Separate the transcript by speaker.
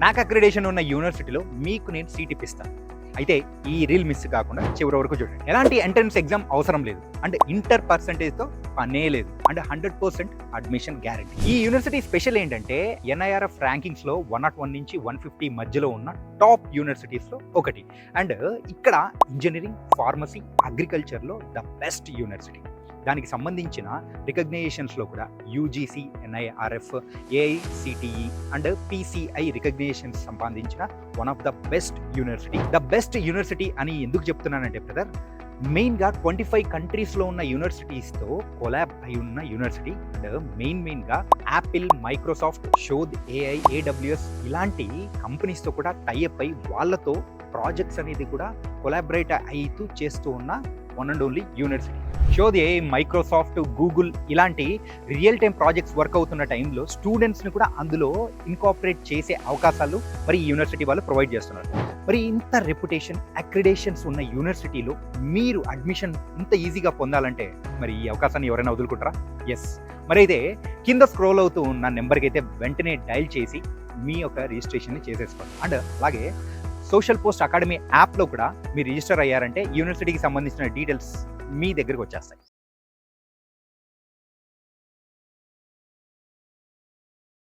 Speaker 1: నాకు అక్రిడేషన్ ఉన్న యూనివర్సిటీలో మీకు నేను సీట్ ఇప్పిస్తాను. అయితే ఈ రీల్ మిస్ కాకుండా చివరి వరకు చూడండి. ఎలాంటి ఎంట్రన్స్ ఎగ్జామ్ అవసరం లేదు, అండ్ ఇంటర్ పర్సంటేజ్తో పనే లేదు, అండ్ 100% అడ్మిషన్ గ్యారంటీ. ఈ యూనివర్సిటీ స్పెషల్ ఏంటంటే NIRF ర్యాంకింగ్స్లో 101 నుంచి 150 మధ్యలో ఉన్న టాప్ యూనివర్సిటీస్లో ఒకటి. అండ్ ఇక్కడ ఇంజనీరింగ్, ఫార్మసీ, అగ్రికల్చర్లో ద బెస్ట్ యూనివర్సిటీ. దానికి సంబంధించిన రికగ్నైజేషన్స్లో కూడా UGC, NIRF, AICTE and PCI recognitions సంపాదించిన one of the best university. The best university అని ఎందుకు చెప్తున్నానంటే బ్రదర్, మెయిన్గా 25 కంట్రీస్లో ఉన్న యూనివర్సిటీస్తో కొలాబ్ అయి ఉన్న యూనివర్సిటీ. అండ్ మెయిన్గా యాపిల్, మైక్రోసాఫ్ట్, షోద్, AI, AWS ఇలాంటి కంపెనీస్తో కూడా టైఅప్ అయి వాళ్ళతో ప్రాజెక్ట్స్ అనేది కూడా కొలాబరేట్ అయితూ చేస్తూ ఉన్న వన్ అండ్ ఓన్లీ యూనివర్సిటీ. షోద్, AI, మైక్రోసాఫ్ట్, గూగుల్ ఇలాంటి రియల్ టైం ప్రాజెక్ట్స్ వర్క్ అవుతున్న టైంలో స్టూడెంట్స్ని కూడా అందులో ఇన్కార్పొరేట్ చేసే అవకాశాలు మరి ఈ యూనివర్సిటీ వాళ్ళు ప్రొవైడ్ చేస్తున్నారు. మరి ఇంత రెప్యుటేషన్, అక్రిడేషన్స్ ఉన్న యూనివర్సిటీలో మీరు అడ్మిషన్ ఇంత ఈజీగా పొందాలంటే మరి ఈ అవకాశాన్ని ఎవరైనా వదులుకుంటారా? ఎస్. మరి అయితే కింద స్క్రోల్ అవుతూ ఉన్న నెంబర్కి అయితే వెంటనే డయల్ చేసి మీ యొక్క రిజిస్ట్రేషన్ని చేసేసుకోండి. అండ్ అలాగే సోషల్ పోస్ట్ అకాడమీ యాప్లో కూడా మీరు రిజిస్టర్ అయ్యారంటే యూనివర్సిటీకి సంబంధించిన డీటెయిల్స్ మీ దగ్గరికి వచ్చేస్తాయి.